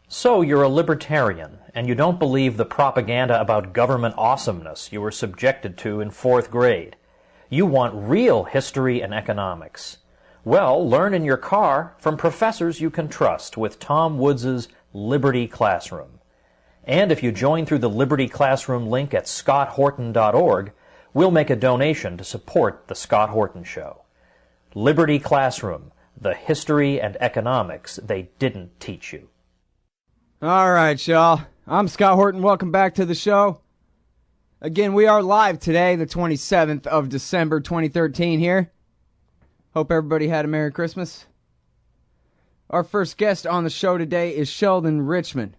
So you're a libertarian, and you don't believe the propaganda about government awesomeness you were subjected to in fourth grade. You want real history and economics. Well, learn in your car from professors you can trust with Tom Woods' Liberty Classroom. And if you join through the Liberty Classroom link at scotthorton.org, we'll make a donation to support The Scott Horton Show. Liberty Classroom, the history and economics they didn't teach you. All right, y'all. I'm Scott Horton. Welcome back to the show. Again, we are live today, the 27th of December, 2013 here. Hope everybody had a Merry Christmas. Our first guest on the show today is Sheldon Richman,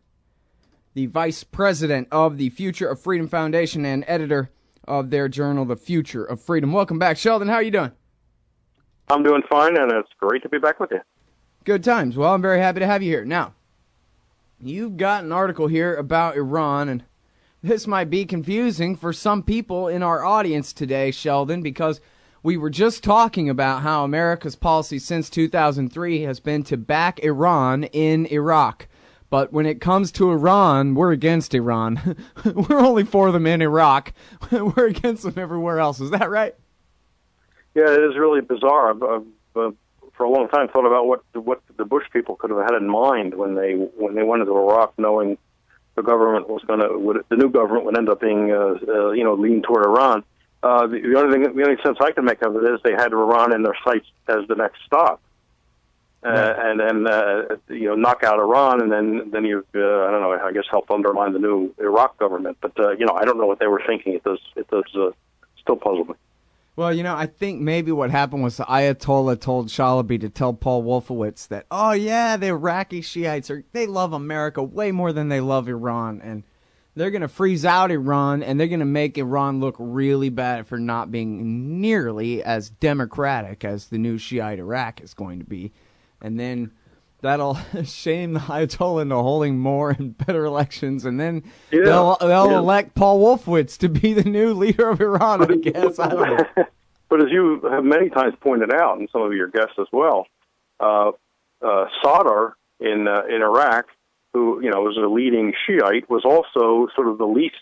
the Vice President of the Future of Freedom Foundation and editor of their journal, The Future of Freedom. Welcome back, Sheldon. How are you doing? I'm doing fine, and it's great to be back with you. Good times. Well, I'm very happy to have you here. Now, you've got an article here about Iran, and this might be confusing for some people in our audience today, Sheldon, because we were just talking about how America's policy since 2003 has been to back Iran in Iraq. But when it comes to Iran, we're against Iran. We're only for them in Iraq. We're against them everywhere else. Is that right? Yeah, it is really bizarre. I've for a long time thought about what the Bush people could have had in mind when they went into Iraq, knowing the government the new government would end up being leaning toward Iran. The only sense I can make of it is they had Iran in their sights as the next stop, and then knock out Iran, and then you I don't know, I guess help undermine the new Iraq government. But I don't know what they were thinking. It does still puzzle me. Well, I think maybe what happened was the Ayatollah told Shalaby to tell Paul Wolfowitz that, oh, yeah, the Iraqi Shiites, they love America way more than they love Iran, and they're going to freeze out Iran, and they're going to make Iran look really bad for not being nearly as democratic as the new Shiite Iraq is going to be. And then that'll shame the Ayatollah into holding more and better elections, and then they'll elect Paul Wolfowitz to be the new leader of Iran, I guess. I don't know. But as you have many times pointed out, and some of your guests as well, Sadr in Iraq, who was a leading Shiite, was also sort of the least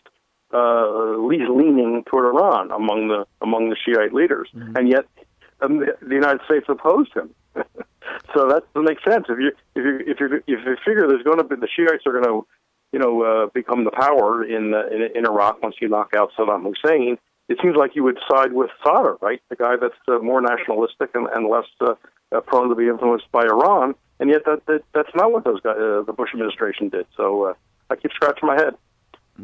leaning toward Iran among the Shiite leaders, and yet the United States opposed him. So that doesn't make sense. If you figure there's going to be the Shiites are going to become the power in Iraq once you knock out Saddam Hussein, it seems like you would side with Sadr, right? The guy that's more nationalistic and less prone to be influenced by Iran, and yet that's not what those guys, the Bush administration did. So I keep scratching my head.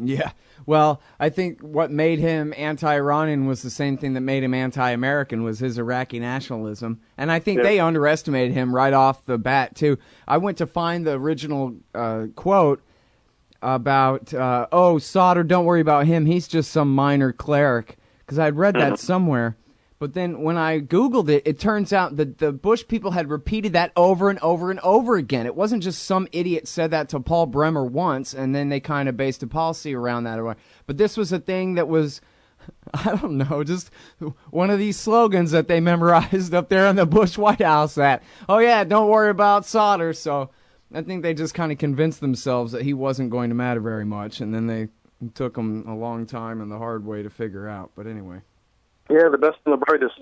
Yeah. Well, I think what made him anti-Iranian was the same thing that made him anti-American, was his Iraqi nationalism. And I think they underestimated him right off the bat, too. I went to find the original quote about, Sadr, don't worry about him. He's just some minor cleric, because I'd read that somewhere. But then when I Googled it, it turns out that the Bush people had repeated that over and over and over again. It wasn't just some idiot said that to Paul Bremer once, and then they kind of based a policy around that. But this was a thing that was, I don't know, just one of these slogans that they memorized up there in the Bush White House that, oh yeah, don't worry about Sadr. So I think they just kind of convinced themselves that he wasn't going to matter very much, and then they took him a long time and the hard way to figure out. But anyway. Yeah, the best and the brightest,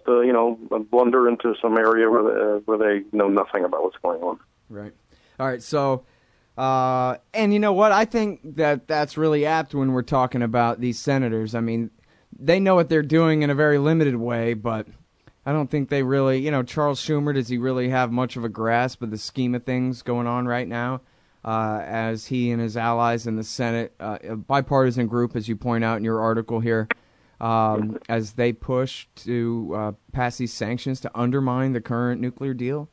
blunder into some area where they know nothing about what's going on. Right. All right. So, and you know what? I think that's really apt when we're talking about these senators. I mean, they know what they're doing in a very limited way, but I don't think they really, Charles Schumer, does he really have much of a grasp of the scheme of things going on right now? As he and his allies in the Senate, a bipartisan group, as you point out in your article here, as they push to pass these sanctions to undermine the current nuclear deal?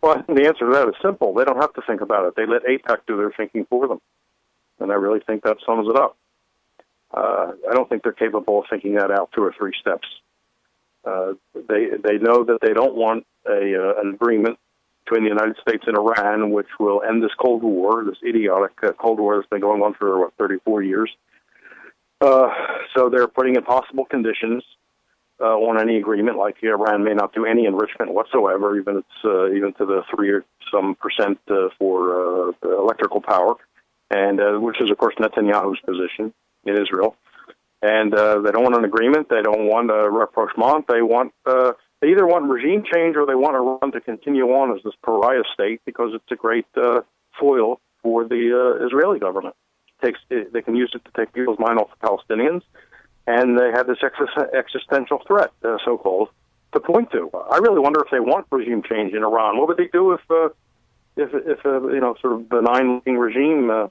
Well, the answer to that is simple. They don't have to think about it. They let AIPAC do their thinking for them. And I really think that sums it up. I don't think they're capable of thinking that out 2 or 3 steps. They know that they don't want an agreement between the United States and Iran, which will end this Cold War, this idiotic Cold War that's been going on for, 34 years. So they're putting impossible conditions on any agreement. Like Iran may not do any enrichment whatsoever, even to the 3 or some percent for electrical power, and which is of course Netanyahu's position in Israel. And they don't want an agreement. They don't want a rapprochement. They either want regime change or they want Iran to continue on as this pariah state because it's a great foil for the Israeli government. They can use it to take people's mind off the Palestinians, and they have this existential threat, so-called, to point to. I really wonder if they want regime change in Iran. What would they do if sort of benign-looking regime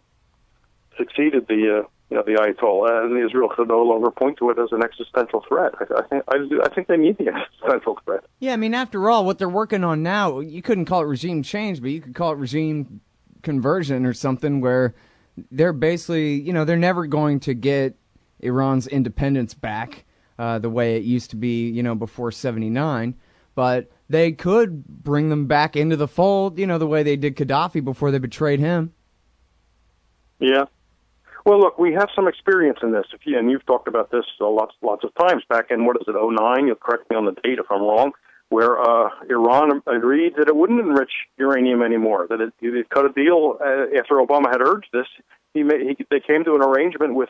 succeeded the Ayatollah, and Israel could no longer point to it as an existential threat? I think they need the existential threat. Yeah, I mean, after all, what they're working on now, you couldn't call it regime change, but you could call it regime conversion or something, where they're basically, they're never going to get Iran's independence back the way it used to be, before 79, but they could bring them back into the fold, the way they did Gaddafi before they betrayed him. Yeah. Well, look, we have some experience in this, and you've talked about this lots of times back in, 2009, you'll correct me on the date if I'm wrong, where Iran agreed that it wouldn't enrich uranium anymore, that it cut a deal after Obama had urged this. They came to an arrangement with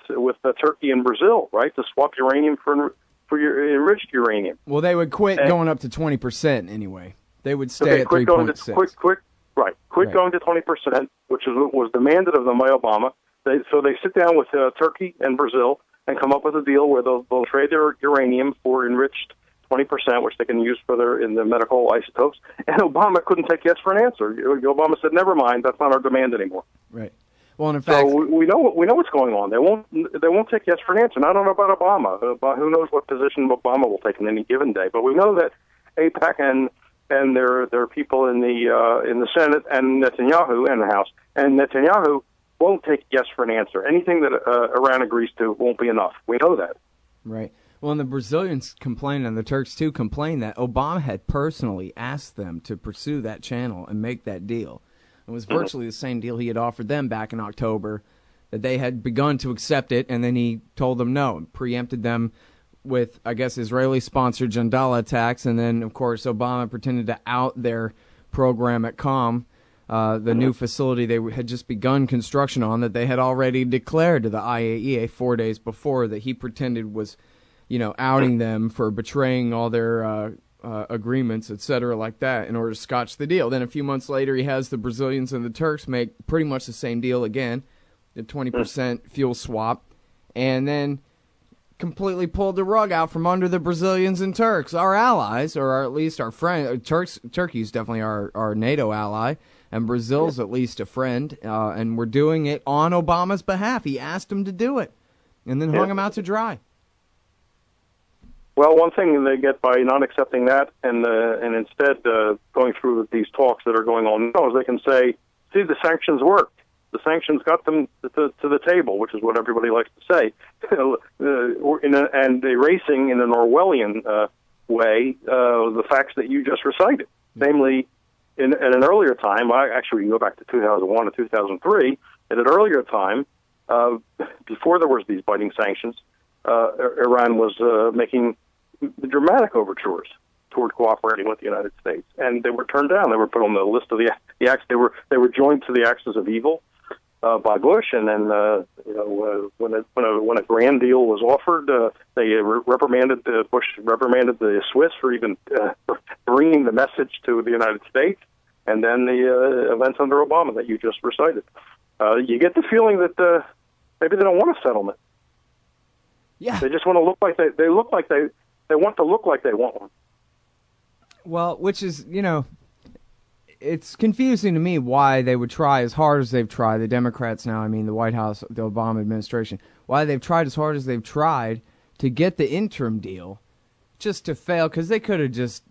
Turkey and Brazil, right, to swap uranium for enriched uranium. Well, they would quit going up to 20% anyway. They would stay at 3.6. Quit going to 20%, which was demanded of them by Obama. So they sit down with Turkey and Brazil and come up with a deal where they'll trade their uranium for enriched 20%, which they can use in the medical isotopes. And Obama couldn't take yes for an answer. Obama said, "Never mind, that's not our demand anymore." Right. Well, and in fact, so we know what's going on. They won't take yes for an answer. And I don't know about Obama. Who knows what position Obama will take on any given day? But we know that AIPAC and their people in the Senate and Netanyahu and the House, and Netanyahu won't take yes for an answer. Anything that Iran agrees to won't be enough. We know that. Right. Well, and the Brazilians complained, and the Turks too complained, that Obama had personally asked them to pursue that channel and make that deal. It was virtually the same deal he had offered them back in October, that they had begun to accept it, and then he told them no, and preempted them with, I guess, Israeli-sponsored Jandala attacks, and then, of course, Obama pretended to out their program at Qom, the new facility they had just begun construction on, that they had already declared to the IAEA 4 days before, that he pretended was, outing them for betraying all their agreements, etc., like that, in order to scotch the deal. Then a few months later, he has the Brazilians and the Turks make pretty much the same deal again, the 20% fuel swap, and then completely pulled the rug out from under the Brazilians and Turks, our allies, or at least our friend. Turkey's definitely our NATO ally, and Brazil's at least a friend, and we're doing it on Obama's behalf. He asked him to do it, and then hung him out to dry. Well, one thing they get by not accepting that and instead going through with these talks that are going on now is they can say, see, the sanctions worked. The sanctions got them to the table, which is what everybody likes to say, and erasing in an Orwellian way the facts that you just recited. Namely, at an earlier time, we can go back to 2001 or 2003, at an earlier time, before there was these biting sanctions, Iran was making dramatic overtures toward cooperating with the United States, and they were turned down. They were put on the list of the acts. They were joined to the axis of evil by Bush, and then when a grand deal was offered, they reprimanded Bush reprimanded the Swiss for even bringing the message to the United States, and then the events under Obama that you just recited. You get the feeling that maybe they don't want a settlement. Yeah, they just want to look like they want to look like they want one. Well, which is, it's confusing to me why they would try as hard as they've tried, the Democrats now, the White House, the Obama administration, why they've tried as hard as they've tried to get the interim deal just to fail, because they could have just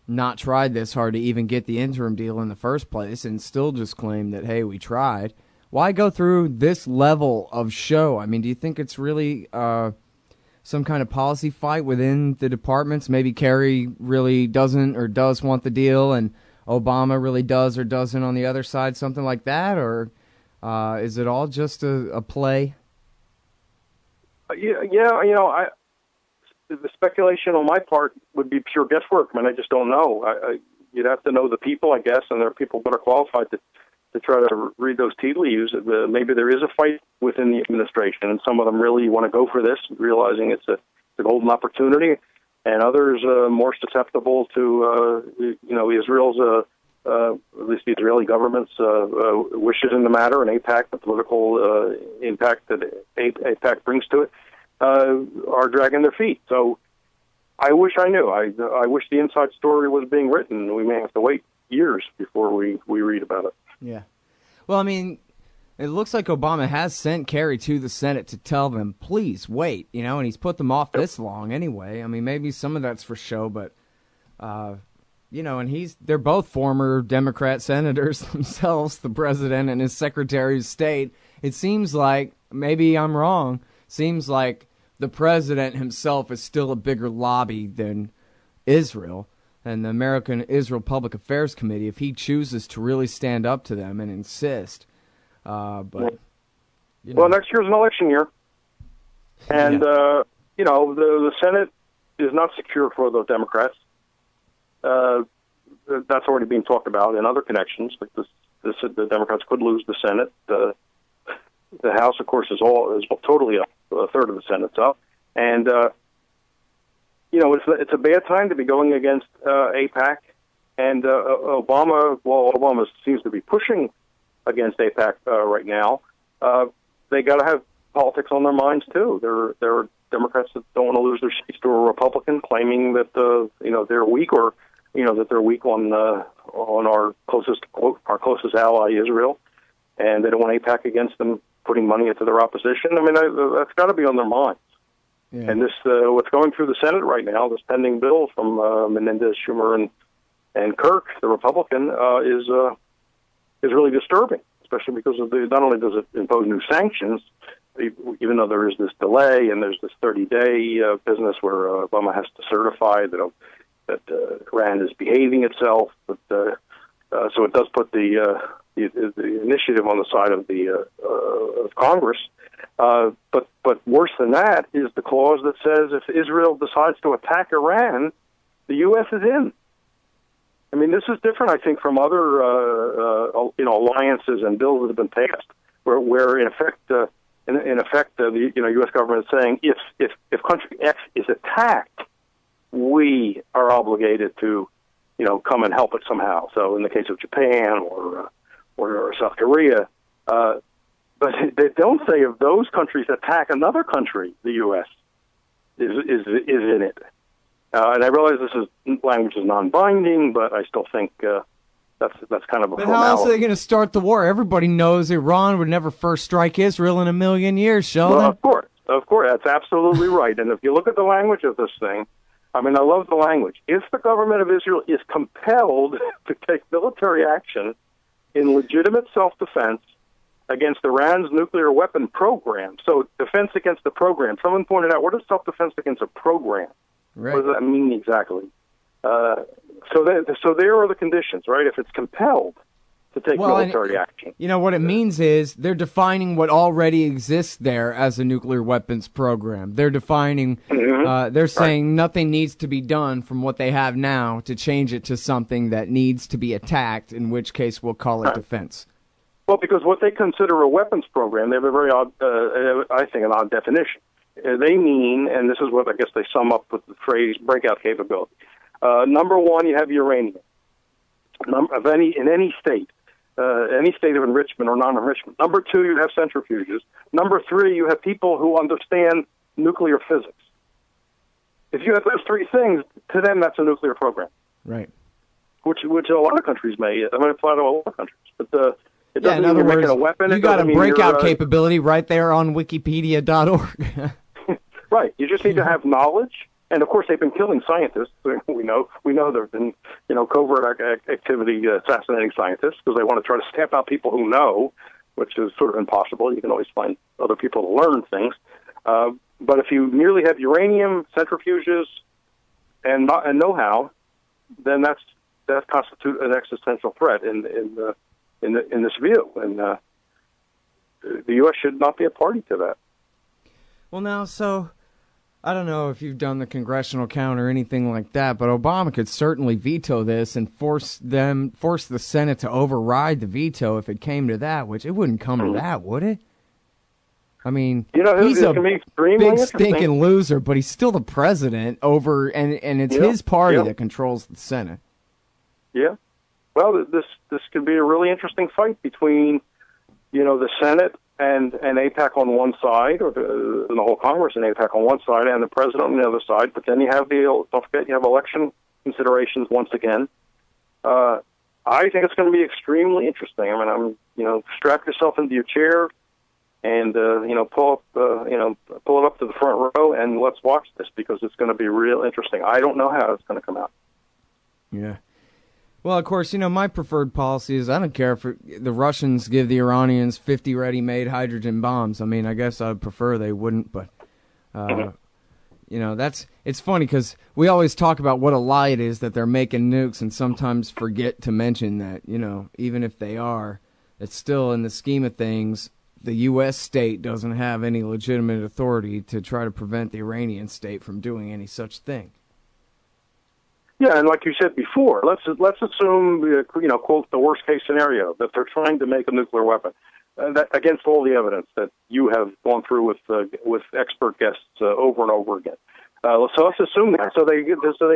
not tried this hard to even get the interim deal in the first place and still just claim that, hey, we tried. Why go through this level of show? Do you think it's really some kind of policy fight within the departments? Maybe Kerry really doesn't or does want the deal, and Obama really does or doesn't on the other side, something like that? Or is it all just a play? Yeah, the speculation on my part would be pure guesswork. I mean, I just don't know. You'd have to know the people, I guess, and there are people that are qualified to try to read those tea leaves. Maybe there is a fight within the administration, and some of them really want to go for this, realizing it's a golden opportunity, and others more susceptible to, Israel's, at least the Israeli government's wishes in the matter, and AIPAC, the political impact that AIPAC brings to it, are dragging their feet. So I wish I knew. I wish the inside story was being written. We may have to wait years before we read about it. Yeah. Well, I mean, it looks like Obama has sent Kerry to the Senate to tell them, please wait, and he's put them off this long anyway. I mean, maybe some of that's for show, but, and they're both former Democrat senators themselves, the president and his Secretary of State. It seems like, maybe I'm wrong, seems like the president himself is still a bigger lobby than Israel. And the American Israel Public Affairs Committee, if he chooses to really stand up to them and insist. Well, next year's an election year. And, the Senate is not secure for the Democrats. That's already being talked about in other connections. Like the Democrats could lose the Senate. The House, of course, is totally up. A third of the Senate's up. And, it's a bad time to be going against AIPAC, and Obama seems to be pushing against AIPAC right now. They got to have politics on their minds too. There are Democrats that don't want to lose their seats to a Republican, claiming that they're weak, or that they're weak on our closest ally Israel, and they don't want AIPAC against them putting money into their opposition. I mean, that's got to be on their minds. Yeah. And this, what's going through the Senate right now, this pending bill from Menendez, Schumer, and Kirk, the Republican, is really disturbing, especially because not only does it impose new sanctions, even though there is this delay and there's this 30-day business where Obama has to certify that Iran is behaving itself, but so it does put the initiative on the side of Congress. But worse than that is the clause that says if Israel decides to attack Iran, the U.S. is in. I mean, this is different, I think, from other alliances and bills that have been passed, where in effect the U.S. government is saying if country X is attacked, we are obligated to come and help it somehow. So in the case of Japan or South Korea. But they don't say if those countries attack another country, the U.S. is in it. And I realize language is non-binding, but I still think that's kind of a formality. But how else are they going to start the war? Everybody knows Iran would never first strike Israel in a million years, Sheldon. Well, of course, that's absolutely right. And if you look at the language of this thing, I mean, I love the language. If the government of Israel is compelled to take military action in legitimate self-defense against Iran's nuclear weapon program. So defense against the program. Someone pointed out, what is self-defense against a program? Right. What does that mean exactly? So there are the conditions, right? If it's compelled to take military action. What it means is they're defining what already exists there as a nuclear weapons program. They're defining, they're saying nothing needs to be done from what they have now to change it to something that needs to be attacked, in which case we'll call it defense. Well, because what they consider a weapons program, they have a very odd, I think, an odd definition. They mean, and this is what I guess they sum up with the phrase breakout capability. Number one, you have uranium. In any state of enrichment or non-enrichment. Number two, you have centrifuges. Number three, you have people who understand nuclear physics. If you have those three things, to them that's a nuclear program. Right. Which a lot of countries may. I mean, apply to a lot of countries. But it doesn't in other words, a weapon. You got a breakout capability right there on wikipedia.org. Right. You just need to have knowledge. And of course, they've been killing scientists. We know there have been, covert activity assassinating scientists because they want to try to stamp out people who know, which is sort of impossible. You can always find other people to learn things. But if you merely have uranium, centrifuges, and know-how, then that constitutes an existential threat in this view, and the U.S. should not be a party to that. Well, now, so I don't know if you've done the congressional count or anything like that, but Obama could certainly veto this and force the Senate to override the veto if it came to that, which it wouldn't come to that, would it? I mean, he's a big stinking loser, but he's still the president and it's his party that controls the Senate. Yeah. Well, this could be a really interesting fight between, the Senate and AIPAC on one side, or the whole Congress and AIPAC on one side, and the president on the other side. But then you have don't forget, you have election considerations once again. I think it's going to be extremely interesting. I mean, strap yourself into your chair and pull it up to the front row, and let's watch this because it's going to be real interesting. I don't know how it's going to come out. Yeah. Well, of course, my preferred policy is I don't care if the Russians give the Iranians 50 ready-made hydrogen bombs. I mean, I guess I'd prefer they wouldn't, but, it's funny because we always talk about what a lie it is that they're making nukes and sometimes forget to mention that, even if they are, it's still in the scheme of things, the U.S. state doesn't have any legitimate authority to try to prevent the Iranian state from doing any such thing. Yeah, and like you said before, let's assume, quote, the worst case scenario, that they're trying to make a nuclear weapon, that, against all the evidence that you have gone through with expert guests over and over again. So let's assume that. So they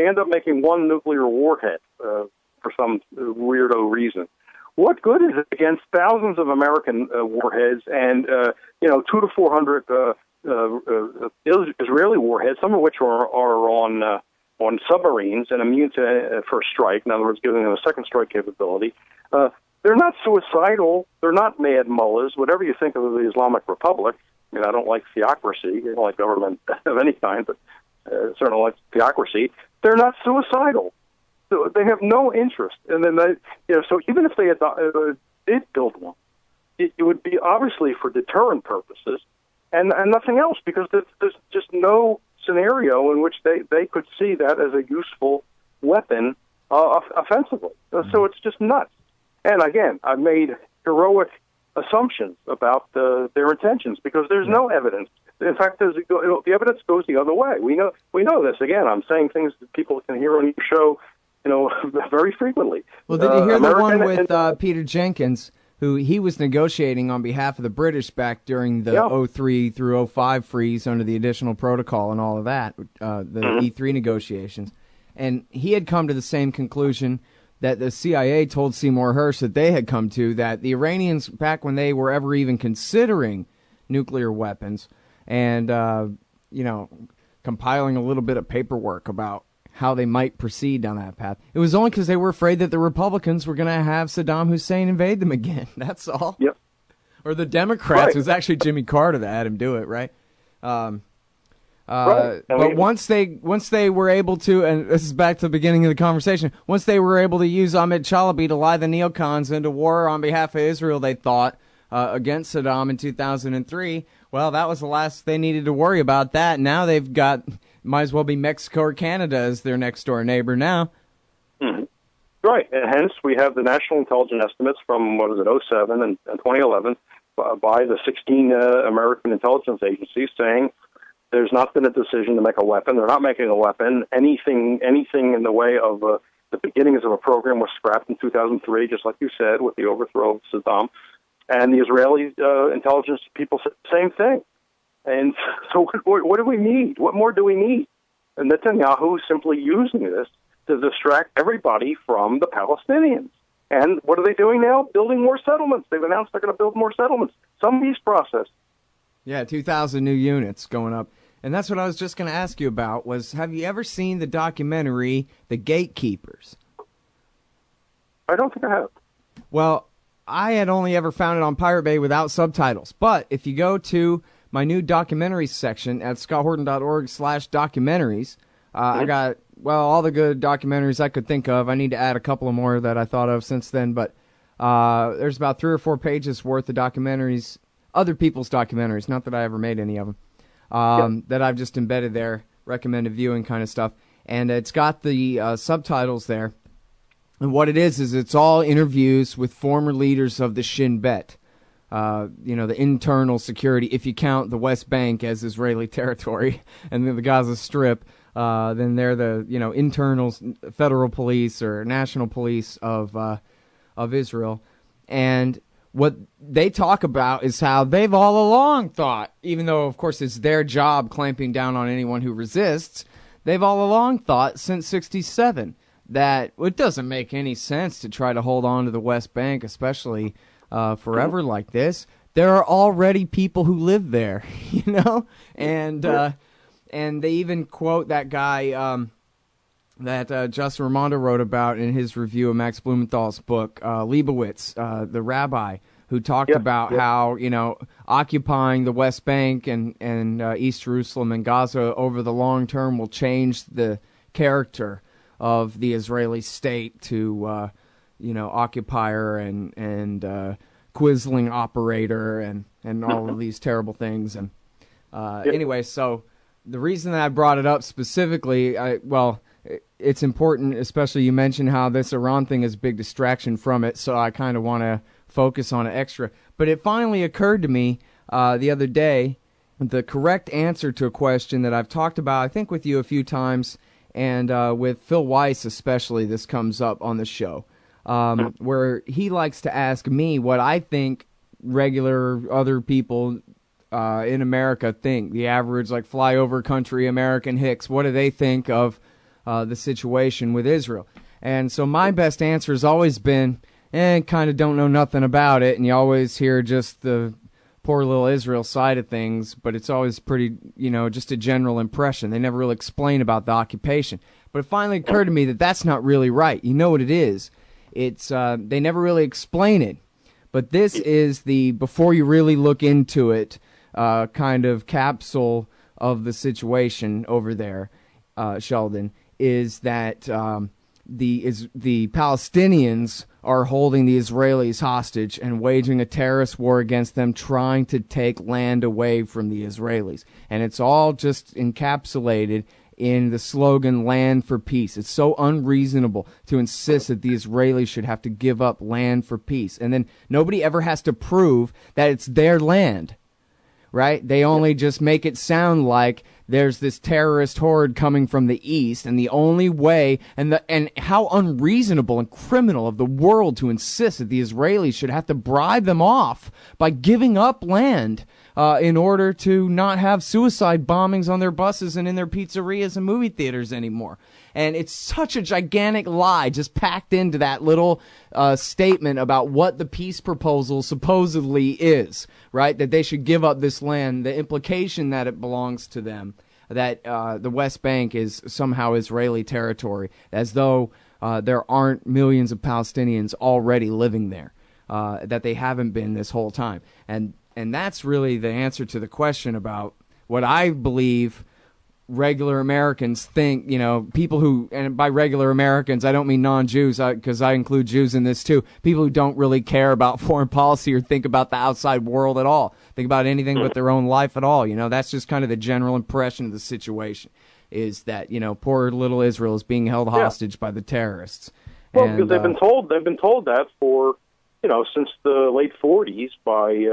end up making one nuclear warhead for some weirdo reason. What good is it against thousands of American warheads and 200 to 400 Israeli warheads, some of which are on submarines and immune to first strike, in other words, giving them a second strike capability. They're not suicidal. They're not mad mullahs, whatever you think of the Islamic Republic. I mean, I don't like theocracy. I don't like government of any kind, but certainly like theocracy. They're not suicidal. So they have no interest. And then so even if they did build one, it would be obviously for deterrent purposes and nothing else, because there's just no scenario in which they could see that as a useful weapon offensively. So it's just nuts. And again, I've made heroic assumptions about their intentions because there's no evidence. In fact, the evidence goes the other way. We know this. Again, I'm saying things that people can hear on your show, very frequently. Well, did you hear the one with Peter Jenkins, who he was negotiating on behalf of the British back during the 03 through 05 freeze under the additional protocol and all of that, the E3 negotiations. And he had come to the same conclusion that the CIA told Seymour Hersh that they had come to, that the Iranians, back when they were ever even considering nuclear weapons and, compiling a little bit of paperwork about how they might proceed down that path, it was only because they were afraid that the Republicans were going to have Saddam Hussein invade them again. That's all. Yep. Or the Democrats. Right. It was actually Jimmy Carter that had him do it, right? Right. But once they were able to, and this is back to the beginning of the conversation, once they were able to use Ahmed Chalabi to lie the neocons into war on behalf of Israel, they thought, against Saddam in 2003, well, that was the last they needed to worry about that. Now they've got, might as well be Mexico or Canada as their next door neighbor now. Mm-hmm. Right, and hence we have the national intelligence estimates from, 2007 and 2011 by the 16 American intelligence agencies saying there's not been a decision to make a weapon. They're not making a weapon. Anything in the way of the beginnings of a program was scrapped in 2003, just like you said, with the overthrow of Saddam. And the Israeli intelligence people said the same thing. And so what do we need? What more do we need? And Netanyahu is simply using this to distract everybody from the Palestinians. And what are they doing now? Building more settlements. They've announced they're going to build more settlements. Some peace process. Yeah, 2,000 new units going up. And that's what I was just going to ask you about, was have you ever seen the documentary, The Gatekeepers? I don't think I have. Well, I had only ever found it on Pirate Bay without subtitles. But if you go to my new documentaries section at scotthorton.org/documentaries, I got, all the good documentaries I could think of. I need to add a couple of more that I thought of since then. But there's about 3 or 4 pages worth of documentaries, other people's documentaries, not that I ever made any of them, that I've just embedded there, recommended viewing kind of stuff. And it's got the subtitles there. And what it is it's all interviews with former leaders of the Shin Bet. the internal security, if you count the West Bank as Israeli territory and then the Gaza Strip, then they're the, internal federal police or national police of Israel. And what they talk about is how they've all along thought, even though, of course, it's their job clamping down on anyone who resists, they've all along thought since 1967 that it doesn't make any sense to try to hold on to the West Bank, especially forever like this. There are already people who live there, and they even quote that guy that Justin Raimondo wrote about in his review of Max Blumenthal's book, Leibowitz, the rabbi, who talked about how, occupying the West Bank and East Jerusalem and Gaza over the long term will change the character of the Israeli state to, occupier and Quisling operator and all of these terrible things. And anyway, so the reason that I brought it up specifically, it's important, especially you mentioned how this Iran thing is a big distraction from it, so I kind of want to focus on it extra. But it finally occurred to me the other day, the correct answer to a question that I've talked about, I think, with you a few times, and with Phil Weiss especially, this comes up on the show, where he likes to ask me what I think regular other people in America think, the average flyover country American hicks, what do they think of the situation with Israel? And so my best answer has always been, kind of don't know nothing about it, and you always hear just the poor little Israel side of things, but it's always pretty, just a general impression. They never really explain about the occupation. But it finally occurred to me that that's not really right. You know what it is? It's they never really explain it. But this is the, before you really look into it, kind of capsule of the situation over there, Sheldon, is that the Palestinians are holding the Israelis hostage and waging a terrorist war against them, trying to take land away from the Israelis. And it's all just encapsulated in the slogan, land for peace. It's so unreasonable to insist that the Israelis should have to give up land for peace. And then nobody ever has to prove that it's their land, right? They only just make it sound like there's this terrorist horde coming from the east, and the only way, and how unreasonable and criminal of the world to insist that the Israelis should have to bribe them off by giving up land in order to not have suicide bombings on their buses and in their pizzerias and movie theaters anymore. And it's such a gigantic lie just packed into that little statement about what the peace proposal supposedly is, right? That they should give up this land, the implication that it belongs to them, that the West Bank is somehow Israeli territory, as though there aren't millions of Palestinians already living there, that they haven't been this whole time. And that's really the answer to the question about what I believe regular Americans think, people who, and by regular Americans, I don't mean non-Jews, because I include Jews in this too, people who don't really care about foreign policy or think about the outside world at all, think about anything but their own life at all. That's just kind of the general impression of the situation, is that, poor little Israel is being held hostage by the terrorists. Well, because they've been told that for, since the late 40s by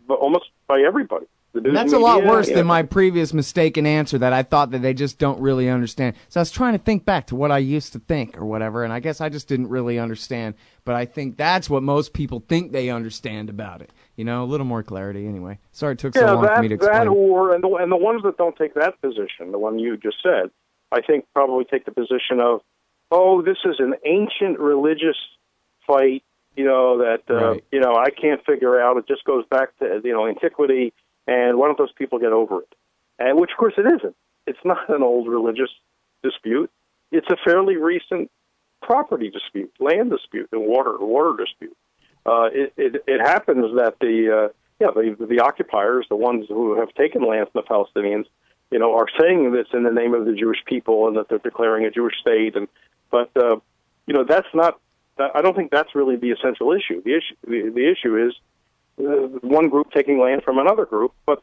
almost by everybody. That's a lot worse than my previous mistaken answer that I thought that they just don't really understand. So I was trying to think back to what I used to think or whatever, and I guess I just didn't really understand. But I think that's what most people think they understand about it. A little more clarity anyway. Sorry it took so long for me to explain. And the ones that don't take that position, the one you just said, I think probably take the position of, this is an ancient religious fight, that, right. I can't figure out. It just goes back to, antiquity. And why don't those people get over it? And which, of course, it isn't. It's not an old religious dispute. It's a fairly recent property dispute, land dispute, and water dispute. It happens that the occupiers, the ones who have taken land from the Palestinians, are saying this in the name of the Jewish people and that they're declaring a Jewish state. But that's not. I don't think that's really the essential issue. The issue is one group taking land from another group, but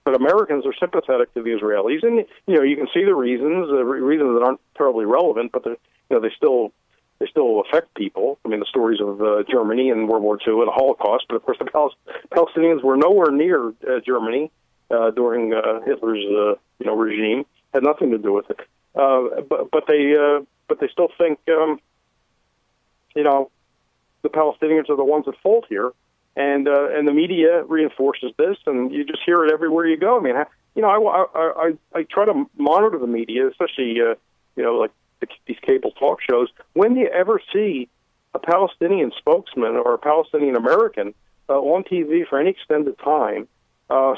Americans are sympathetic to the Israelis, and you can see the reasons that aren't terribly relevant, but they still They still affect people. I mean, the stories of Germany and World War II and the Holocaust, but of course the Palestinians were nowhere near Germany during Hitler's regime. Had nothing to do with it. But they still think the Palestinians are the ones at fault here, and the media reinforces this, and you just hear it everywhere you go. I mean, I try to monitor the media, especially like these cable talk shows. When do you ever see a Palestinian spokesman or a Palestinian American on TV for any extended time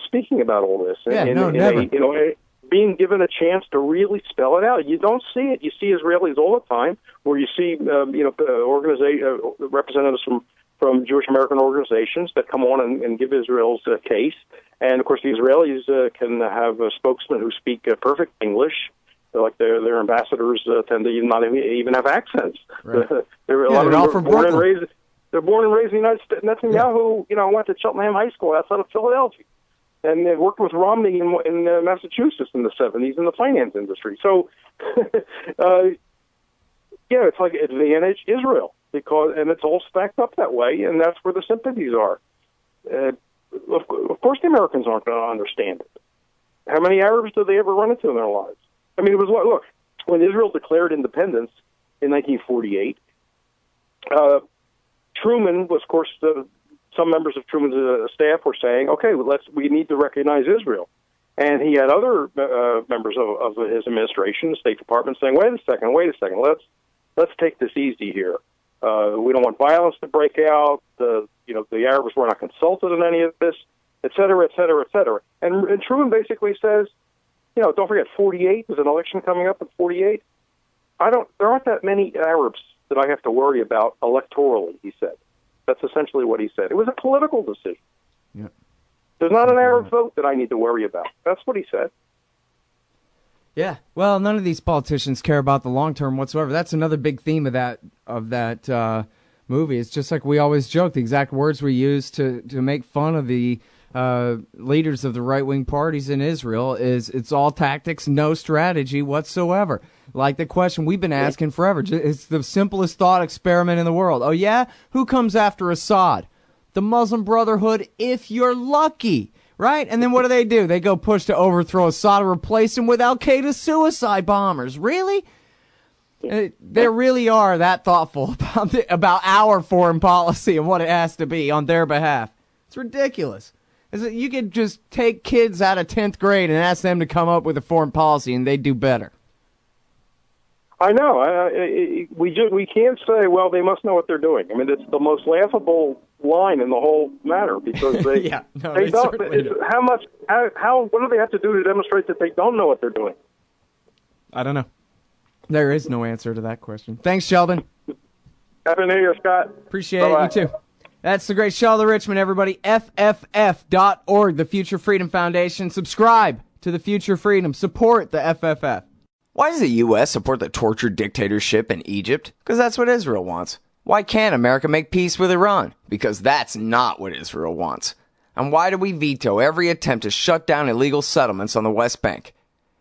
speaking about all this? Never. Being given a chance to really spell it out. You don't see it. You see Israelis all the time, where you see representatives from Jewish American organizations that come on and give Israel's case. And of course, the Israelis can have spokesmen who speak perfect English. Like their ambassadors tend to not even have accents. Right. They're all from born and raised. They're born and raised in the United States. Netanyahu, went to Cheltenham High School outside of Philadelphia, and they worked with Romney in Massachusetts in the 70s in the finance industry. So, it's like advantage Israel and it's all stacked up that way, and that's where the sympathies are. Of course, the Americans aren't going to understand it. How many Arabs do they ever run into in their lives? I mean, it was look, when Israel declared independence in 1948, Truman was, of course, some members of Truman's staff were saying, okay, we need to recognize Israel. And he had other members of his administration, the State Department, saying, wait a second, let's take this easy here. We don't want violence to break out. The Arabs were not consulted in any of this, et cetera, et cetera, et cetera. And Truman basically says, don't forget, 48, there's an election coming up in 48. There aren't that many Arabs that I have to worry about electorally, he said. That's essentially what he said. It was a political decision. Yeah. There's not an Arab vote that I need to worry about. That's what he said. Yeah. Well, none of these politicians care about the long term whatsoever. That's another big theme of that movie. It's just like we always joke. The exact words we use to make fun of the leaders of the right-wing parties in Israel is it's all tactics, no strategy whatsoever. Like the question we've been asking forever. It's the simplest thought experiment in the world. Oh, yeah? Who comes after Assad? The Muslim Brotherhood, if you're lucky, right? And then what do? They go push to overthrow Assad and replace him with al-Qaeda suicide bombers. Really? They really are that thoughtful about our foreign policy and what it has to be on their behalf. It's ridiculous. You could just take kids out of 10th grade and ask them to come up with a foreign policy, and they'd do better. I know. We can't say, well, they must know what they're doing. I mean, it's the most laughable line in the whole matter because they they don't. What do they have to do to demonstrate that they don't know what they're doing? I don't know. There is no answer to that question. Thanks, Sheldon. Happy New Year, Scott. Appreciate it. You too. That's the great Sheldon Richman, everybody. FFF.org, the Future Freedom Foundation. Subscribe to the Future Freedom. Support the FFF. Why does the U.S. support the tortured dictatorship in Egypt? Because that's what Israel wants. Why can't America make peace with Iran? Because that's not what Israel wants. And why do we veto every attempt to shut down illegal settlements on the West Bank?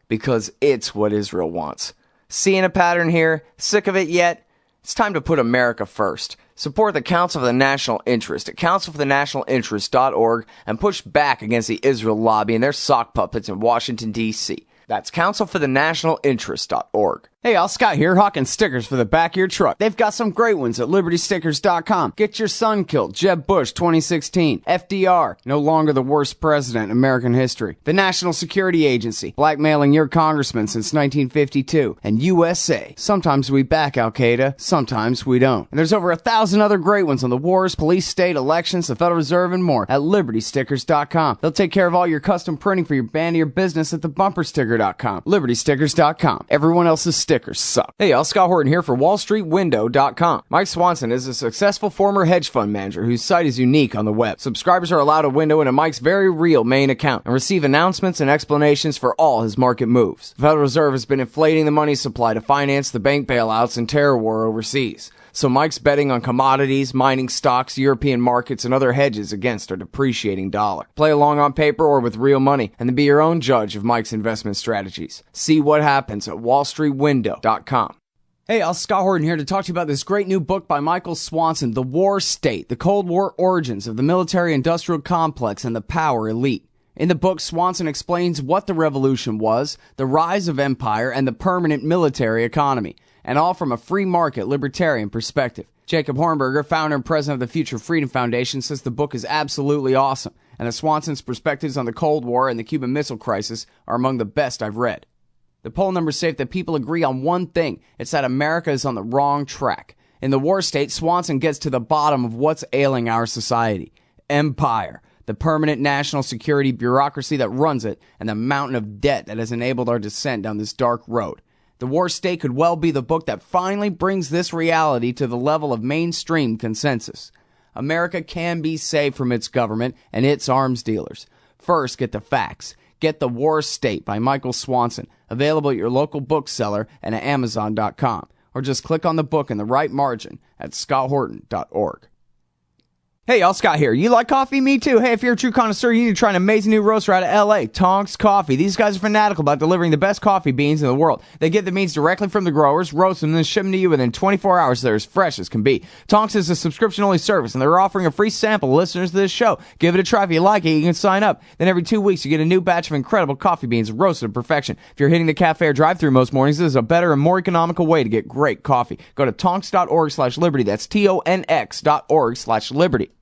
Because it's what Israel wants. Seeing a pattern here? Sick of it yet? It's time to put America first. Support the Council for the National Interest at councilforthenationalinterest.org and push back against the Israel lobby and their sock puppets in Washington, D.C. That's councilforthenationalinterest.org. Hey, all, Scott here, hawking stickers for the back of your truck. They've got some great ones at libertystickers.com. Get your son killed, Jeb Bush 2016. FDR, no longer the worst president in American history. The National Security Agency, blackmailing your congressman since 1952. And USA, sometimes we back Al-Qaeda, sometimes we don't. And there's over 1,000 other great ones on the wars, police, state, elections, the Federal Reserve, and more at libertystickers.com. They'll take care of all your custom printing for your band or your business at thebumpersticker.com. libertystickers.com. Everyone else's stickers suck. Hey y'all, Scott Horton here for wallstreetwindow.com. Mike Swanson is a successful former hedge fund manager whose site is unique on the web. Subscribers are allowed a window into Mike's very real main account and receive announcements and explanations for all his market moves. The Federal Reserve has been inflating the money supply to finance the bank bailouts and terror war overseas. So Mike's betting on commodities, mining stocks, European markets, and other hedges against our depreciating dollar. Play along on paper or with real money, and then be your own judge of Mike's investment strategies. See what happens at wallstreetwindow.com. Hey, Scott Horton here to talk to you about this great new book by Michael Swanson, The War State, The Cold War Origins of the Military-Industrial Complex and the Power Elite. In the book, Swanson explains what the revolution was, the rise of empire, and the permanent military economy, and all from a free market libertarian perspective. Jacob Hornberger, founder and president of the Future Freedom Foundation, says the book is absolutely awesome, and that Swanson's perspectives on the Cold War and the Cuban Missile Crisis are among the best I've read. The poll numbers say that people agree on one thing. It's that America is on the wrong track. In The War State, Swanson gets to the bottom of what's ailing our society. Empire, the permanent national security bureaucracy that runs it, and the mountain of debt that has enabled our descent down this dark road. The War State could well be the book that finally brings this reality to the level of mainstream consensus. America can be saved from its government and its arms dealers. First, get the facts. Get The War State by Michael Swanson, available at your local bookseller and at Amazon.com. Or just click on the book in the right margin at scotthorton.org. Hey, y'all, Scott here. You like coffee? Me too. Hey, if you're a true connoisseur, you need to try an amazing new roaster out of L.A., Tonks Coffee. These guys are fanatical about delivering the best coffee beans in the world. They get the beans directly from the growers, roast them, and then ship them to you within 24 hours so they're as fresh as can be. Tonks is a subscription-only service, and they're offering a free sample to listeners to this show. Give it a try. If you like it, you can sign up. Then every 2 weeks, you get a new batch of incredible coffee beans roasted to perfection. If you're hitting the cafe or drive-thru most mornings, this is a better and more economical way to get great coffee. Go to tonks.org/liberty. That's TONX.org/liberty.